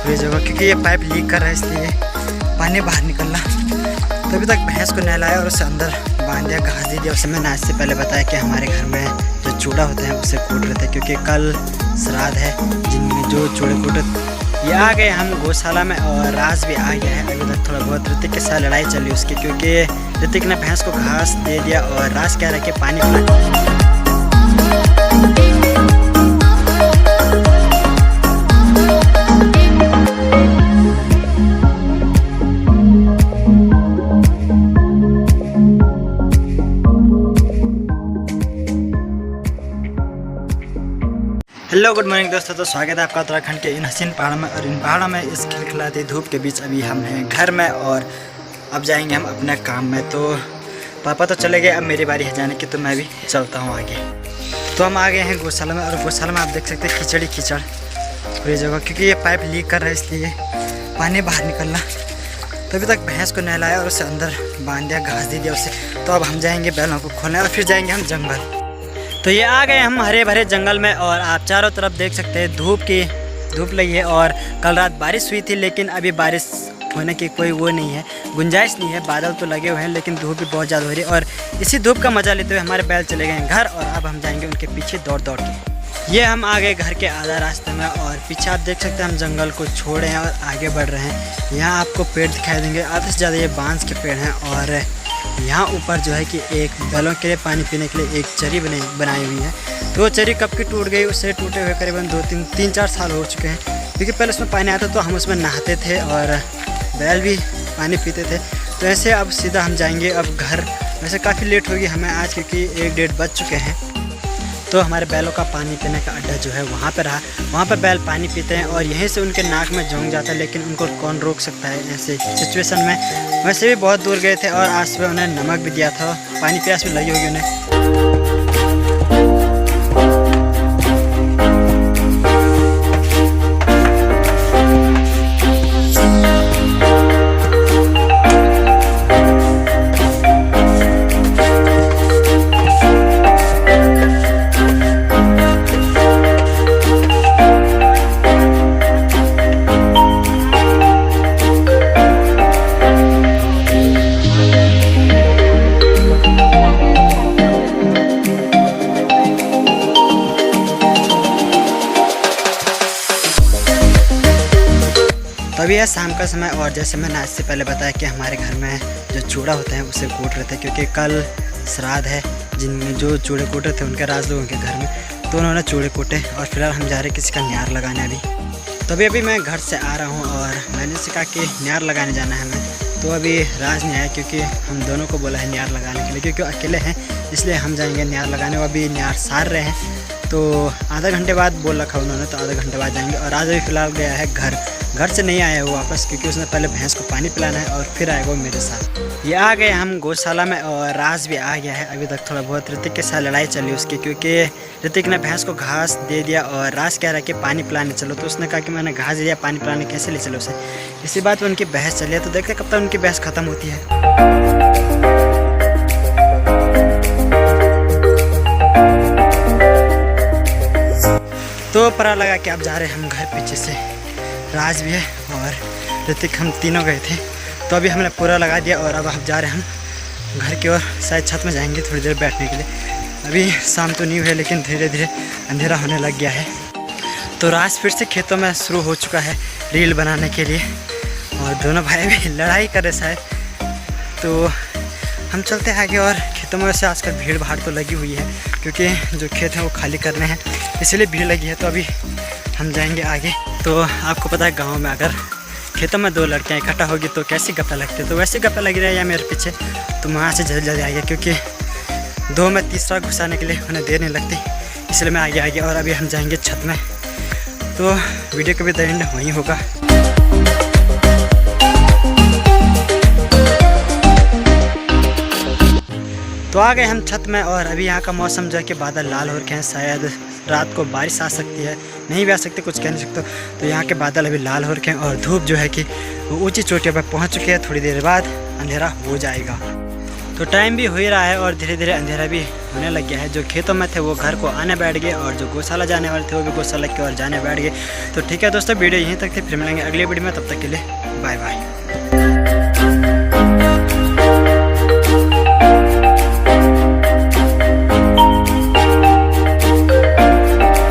पूरी जगह, क्योंकि ये पाइप लीक कर रहा है इसलिए पानी बाहर निकल रहा। तो अभी तक भैंस को नहलाया और उसे अंदर बांध दिया, घास दे दिया। उसे मैंने आज से पहले बताया कि हमारे घर में जो चूड़ा होते हैं उसे कूट रहे थे, क्योंकि कल श्राद्ध है जिनमें जो चूड़े कूटे। ये आ गए हम गौशाला में और राज भी आ गया है। अभी तक थोड़ा बहुत ऋतिक के साथ लड़ाई चली उसकी, क्योंकि ऋतिक ने भैंस को घास दे दिया और राज कह रहा है कि पानी पिला। हेलो गुड मॉर्निंग दोस्तों, तो स्वागत है आपका उत्तराखंड के इन हसीन पहाड़ों में। और इन पहाड़ों में इस खिलखिलाती धूप के बीच अभी हम हैं घर में और अब जाएंगे हम अपने काम में। तो पापा तो चले गए, अब मेरी बारी है जाने की, तो मैं भी चलता हूँ आगे। तो हम आ गए हैं गौशाला में और गौशाला में आप देख सकते हैं कीचड़ ही कीचड़ पूरी जगह, क्योंकि ये पाइप लीक कर रहा है इसलिए पानी बाहर निकल रहा। तो अभी तक भैंस को नहलाया और उसे अंदर बांध दिया, घास दे दिया उसे। तो अब हम जाएंगे बैलों को खोलने और फिर जाएंगे हम जंगल। तो ये आ गए हम हरे भरे जंगल में और आप चारों तरफ देख सकते हैं धूप लगी है। और कल रात बारिश हुई थी, लेकिन अभी बारिश होने की कोई वो नहीं है, गुंजाइश नहीं है। बादल तो लगे हुए हैं लेकिन धूप भी बहुत ज़्यादा हो रही है। और इसी धूप का मज़ा लेते हुए हमारे बैल चले गए हैं घर और अब हम जाएंगे उनके पीछे दौड़ दौड़ के। ये हम आ गए घर के आधा रास्ते में और पीछे आप देख सकते हैं हम जंगल को छोड़े हैं और आगे बढ़ रहे हैं। यहाँ आपको पेड़ दिखाई देंगे, आधे से ज़्यादा ये बांस के पेड़ हैं। और यहाँ ऊपर जो है कि एक बैलों के लिए पानी पीने के लिए एक चरी बनाई हुई है। तो वो चरी कब की टूट गई, उससे टूटे हुए करीबन 3-4 साल हो चुके हैं, क्योंकि पहले उसमें पानी आता तो हम उसमें नहाते थे और बैल भी पानी पीते थे। तो ऐसे अब सीधा हम जाएंगे अब घर। वैसे काफ़ी लेट होगी हमें आज, क्योंकि 1-1:30 बज चुके हैं। तो हमारे बैलों का पानी पीने का अड्डा जो है वहाँ पर रहा, वहाँ पर बैल पानी पीते हैं और यहीं से उनके नाक में जोंक जाता है, लेकिन उनको कौन रोक सकता है ऐसे सिचुएशन में। वैसे भी बहुत दूर गए थे और आज सुबह उन्हें नमक भी दिया था, पानी प्यास भी लगी होगी उन्हें। अभी है शाम का समय और जैसे मैंने आज से पहले बताया कि हमारे घर में जो चूड़ा होते हैं उसे कूट रहे थे, क्योंकि कल श्राद्ध है जिनमें जो चूड़े कूटे थे उनके राज लोगों के घर में। तो उन्होंने चूड़े कूटे और फिलहाल हम जा रहे हैं किसी का न्यार लगाने अभी। तो अभी मैं घर से आ रहा हूँ और मैंने से कहा कि न्यार लगाने जाना है हमें। तो अभी राज नहीं आया, क्योंकि हम दोनों को बोला है न्यार लगाने के लिए, क्योंकि अकेले हैं इसलिए हम जाएंगे न्यार लगाने। वो अभी न्यार सार रहे हैं, तो आधा घंटे बाद बोल रखा उन्होंने, तो आधा घंटे बाद जाएंगे। और आज अभी फ़िलहाल गया है घर से नहीं आया वो वापस, क्योंकि उसने पहले भैंस को पानी पिलाना है और फिर आएगा वो मेरे साथ। ये आ गए हम गौशाला में और राज भी आ गया है। अभी तक थोड़ा बहुत ऋतिक के साथ लड़ाई चली उसकी, क्योंकि ऋतिक ने भैंस को घास दे दिया और राज कह रहा है कि पानी पिलाने चलो। तो उसने कहा कि मैंने घास दे दिया, पानी पिलाने कैसे ले चलो उसे। इसी बात पर उनकी बहस चली है, तो देखते कब तक उनकी बहस ख़त्म होती है। तो पता लगा कि अब जा रहे हैं हम घर। पीछे से राज भी है और ऋतिक, हम तीनों गए थे। तो अभी हमने पूरा लगा दिया और अब हम जा रहे हैं हम घर की ओर। शायद छत में जाएंगे थोड़ी देर बैठने के लिए। अभी शाम तो नहीं हुई है, लेकिन धीरे धीरे अंधेरा होने लग गया है। तो राज फिर से खेतों में शुरू हो चुका है रील बनाने के लिए और दोनों भाई भी लड़ाई कर रहे शायद। तो हम चलते हैं आगे और खेतों में वैसे आजकल भीड़ भाड़ तो लगी हुई है, क्योंकि जो खेत हैं वो खाली करने हैं इसलिए भीड़ लगी है। तो अभी हम जाएंगे आगे। तो आपको पता है गांव में अगर खेतों में 2 लड़कियां इकट्ठा होगी तो कैसी गप्पा लगती है, तो वैसे गप्पा लगी रही है मेरे पीछे। तो वहाँ से जल्दी जल्दी आएगा, क्योंकि 2 में तीसरा घुसाने के लिए उन्हें देर नहीं लगती, इसलिए मैं आगे। और अभी हम जाएंगे छत में। तो वीडियो का भी एंड वहीं होगा। तो आ गए हम छत में और अभी यहाँ का मौसम जो है कि बादल लाल हो रखे हैं। शायद रात को बारिश आ सकती है, नहीं भी आ सकती, कुछ कह नहीं सकते। तो यहाँ के बादल अभी लाल हो रखे हैं और धूप जो है कि वो ऊंची चोटियों पर पहुँच चुकी है। थोड़ी देर बाद अंधेरा हो जाएगा। तो टाइम भी हो ही रहा है और धीरे धीरे अंधेरा भी होने लग गया है। जो खेतों में थे वो घर को आने बैठ गए और जो गौशाला जाने वाले थे वो भी गौशाला की ओर जाने बैठ गए। तो ठीक है दोस्तों, वीडियो यहीं तक थी, फिर मिलेंगे अगली वीडियो में, तब तक के लिए बाय बाय।